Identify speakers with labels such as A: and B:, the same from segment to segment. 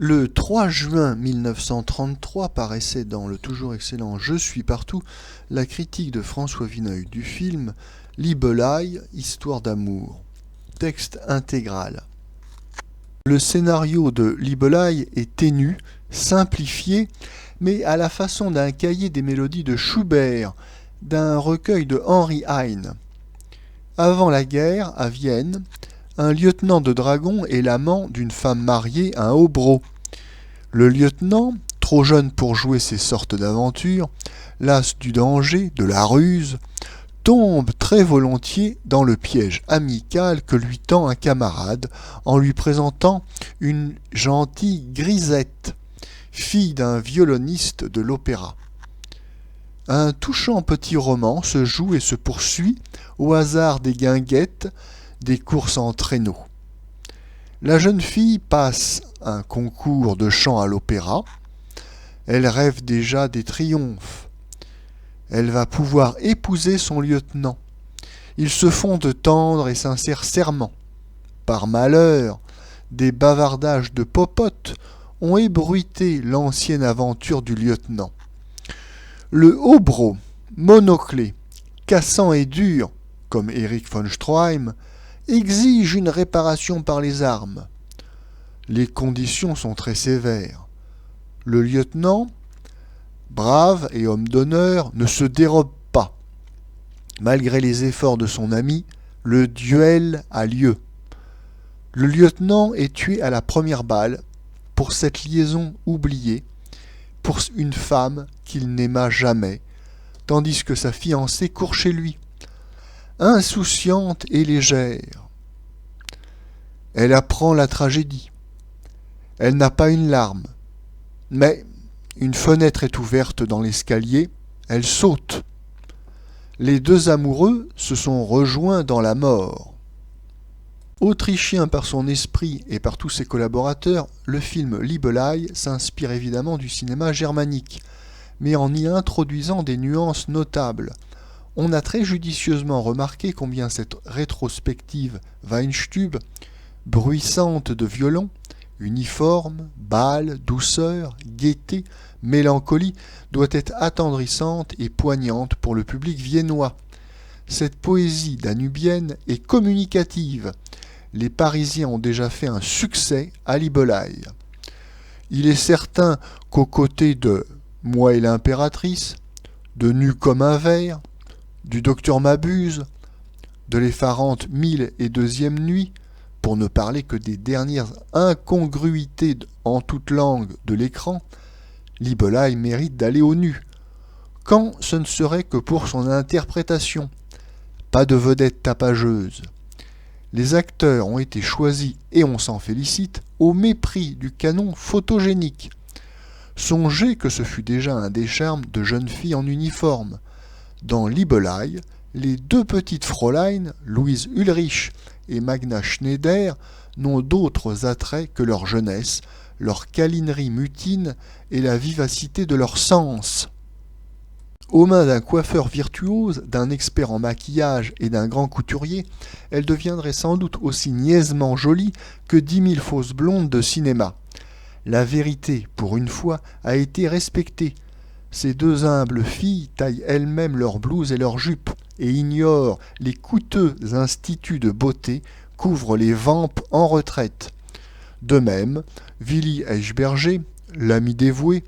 A: Le 3 juin 1933 paraissait dans le toujours excellent Je suis partout la critique de François Vineuil du film Libelhaï, Histoire d'amour. Texte intégral. Le scénario de Libelhaï est ténu, simplifié, mais à la façon d'un cahier des mélodies de Schubert, d'un recueil de Henry Heine. Avant la guerre, à Vienne, un lieutenant de dragon est l'amant d'une femme mariée, un hobereau. Le lieutenant, trop jeune pour jouer ces sortes d'aventures, las du danger, de la ruse, tombe très volontiers dans le piège amical que lui tend un camarade en lui présentant une gentille grisette, fille d'un violoniste de l'opéra. Un touchant petit roman se joue et se poursuit au hasard des guinguettes, des courses en traîneau. La jeune fille passe un concours de chant à l'opéra. Elle rêve déjà des triomphes. Elle va pouvoir épouser son lieutenant. Ils se font de tendres et sincères serments. Par malheur, des bavardages de popote ont ébruité l'ancienne aventure du lieutenant. Le hobereau, monoclé, cassant et dur, comme Erich von Stroheim, exige une réparation par les armes. Les conditions sont très sévères. Le lieutenant, brave et homme d'honneur, ne se dérobe pas. Malgré les efforts de son ami, le duel a lieu. Le lieutenant est tué à la première balle pour cette liaison oubliée, pour une femme qu'il n'aima jamais, tandis que sa fiancée court chez lui, insouciante et légère. Elle apprend la tragédie. Elle n'a pas une larme, mais une fenêtre est ouverte dans l'escalier, elle saute. Les deux amoureux se sont rejoints dans la mort. Autrichien par son esprit et par tous ses collaborateurs, le film Libelhaï s'inspire évidemment du cinéma germanique, mais en y introduisant des nuances notables. On a très judicieusement remarqué combien cette rétrospective Weinstübe, bruissante de violon, uniforme, bal, douceur, gaieté, mélancolie, doit être attendrissante et poignante pour le public viennois. Cette poésie danubienne est communicative. Les Parisiens ont déjà fait un succès à Libelhaï. Il est certain qu'aux côtés de Moi et l'impératrice, de Nu comme un verre, du Docteur Mabuse, de l'effarante 1002e nuit, pour ne parler que des dernières incongruités en toute langue de l'écran, Libelhaï mérite d'aller au nu. Quand ce ne serait que pour son interprétation. Pas de vedette tapageuse. Les acteurs ont été choisis, et on s'en félicite, au mépris du canon photogénique. Songez que ce fut déjà un des charmes de jeunes filles en uniforme. Dans Libelhaï, les deux petites Fräulein, Louise Ulrich et Magda Schneider, n'ont d'autres attraits que leur jeunesse, leur câlinerie mutine et la vivacité de leurs sens. Aux mains d'un coiffeur virtuose, d'un expert en maquillage et d'un grand couturier, elle deviendrait sans doute aussi niaisement jolie que 10 000 fausses blondes de cinéma. La vérité, pour une fois, a été respectée. Ces deux humbles filles taillent elles-mêmes leurs blouses et leurs jupes et ignorent les coûteux instituts de beauté qu'ouvrent les vampes en retraite. De même, Willy Eichberger, l'ami dévoué,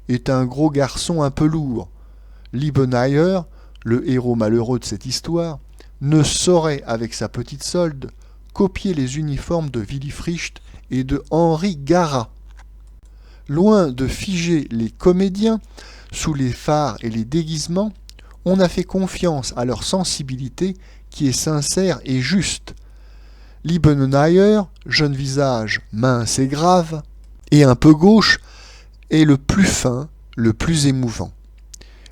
A: est un gros garçon un peu lourd. Liebenhayer, le héros malheureux de cette histoire, ne saurait, avec sa petite solde, copier les uniformes de Willy Fricht et de Henri Garat. Loin de figer les comédiens sous les fards et les déguisements, on a fait confiance à leur sensibilité qui est sincère et juste. Liebenhayer, jeune visage mince et grave, et un peu gauche, est le plus fin, le plus émouvant.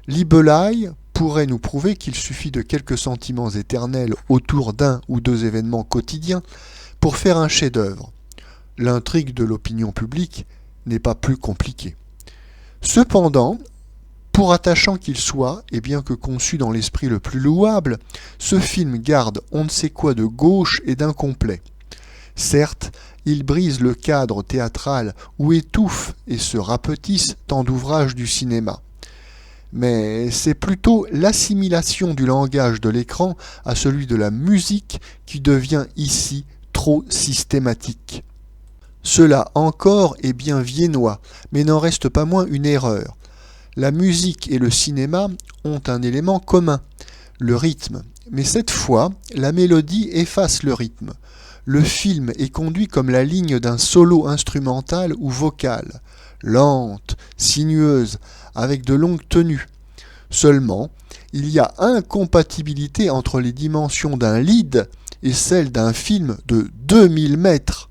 A: Libelhaï pourrait nous prouver qu'il suffit de quelques sentiments éternels autour d'un ou deux événements quotidiens pour faire un chef-d'œuvre. L'intrigue de l'opinion publique n'est pas plus compliquée. Cependant, pour attachant qu'il soit, et bien que conçu dans l'esprit le plus louable, ce film garde on ne sait quoi de gauche et d'incomplet. Certes, il brise le cadre théâtral où étouffe et se rapetissent tant d'ouvrages du cinéma. Mais c'est plutôt l'assimilation du langage de l'écran à celui de la musique qui devient ici trop systématique. Cela encore est bien viennois, mais n'en reste pas moins une erreur. La musique et le cinéma ont un élément commun, le rythme. Mais cette fois, la mélodie efface le rythme. Le film est conduit comme la ligne d'un solo instrumental ou vocal, lente, sinueuse, avec de longues tenues. Seulement, il y a incompatibilité entre les dimensions d'un lead et celles d'un film de 2000 mètres.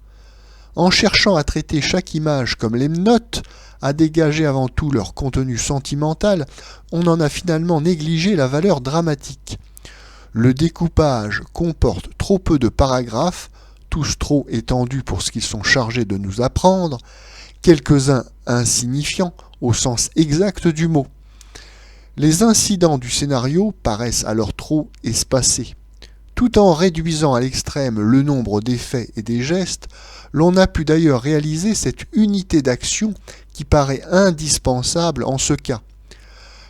A: En cherchant à traiter chaque image comme les notes, à dégager avant tout leur contenu sentimental, on en a finalement négligé la valeur dramatique. Le découpage comporte trop peu de paragraphes, tous trop étendus pour ce qu'ils sont chargés de nous apprendre, quelques-uns insignifiants au sens exact du mot. Les incidents du scénario paraissent alors trop espacés. Tout en réduisant à l'extrême le nombre d'effets et des gestes, l'on a pu d'ailleurs réaliser cette unité d'action qui paraît indispensable en ce cas.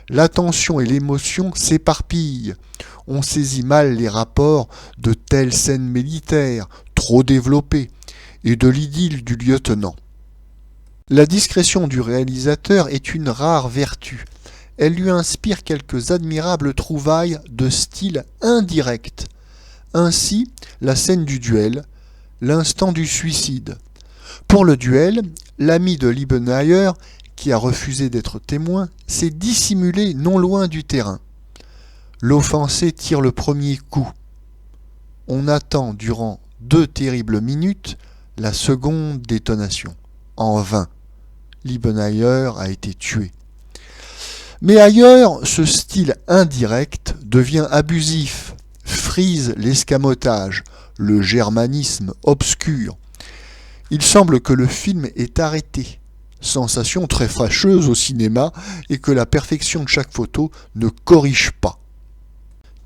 A: L'attention et l'émotion s'éparpillent. On saisit mal les rapports de telles scènes militaires, trop développées, et de l'idylle du lieutenant. La discrétion du réalisateur est une rare vertu. Elle lui inspire quelques admirables trouvailles de style indirect. Ainsi, la scène du duel, l'instant du suicide. Pour le duel, l'ami de Liebenhayer, qui a refusé d'être témoin, s'est dissimulé non loin du terrain. L'offensé tire le premier coup. On attend durant 2 terribles minutes la seconde détonation. En vain. Liebenhayer a été tué. Mais ailleurs, ce style indirect devient abusif, frise l'escamotage, le germanisme obscur. Il semble que le film est arrêté, sensation très fâcheuse au cinéma, et que la perfection de chaque photo ne corrige pas.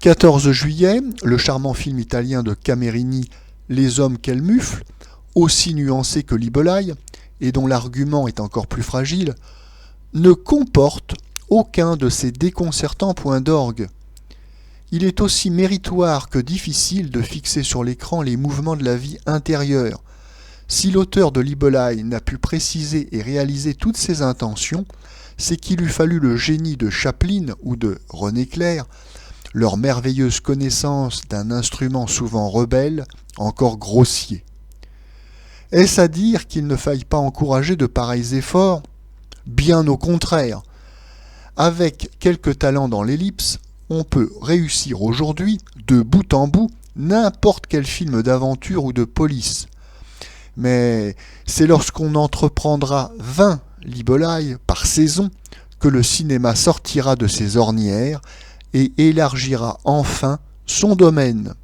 A: 14 juillet, le charmant film italien de Camerini, Les hommes qu'elle mufle, aussi nuancé que Libelai, et dont l'argument est encore plus fragile, ne comporte aucun de ces déconcertants points d'orgue. Il est aussi méritoire que difficile de fixer sur l'écran les mouvements de la vie intérieure. Si l'auteur de Libelai n'a pu préciser et réaliser toutes ses intentions, c'est qu'il eût fallu le génie de Chaplin ou de René Clair, leur merveilleuse connaissance d'un instrument souvent rebelle, encore grossier. Est-ce à dire qu'il ne faille pas encourager de pareils efforts ? Bien au contraire. Avec quelques talents dans l'ellipse, on peut réussir aujourd'hui, de bout en bout, n'importe quel film d'aventure ou de police. Mais c'est lorsqu'on entreprendra 20 Libelai par saison que le cinéma sortira de ses ornières et élargira enfin son domaine.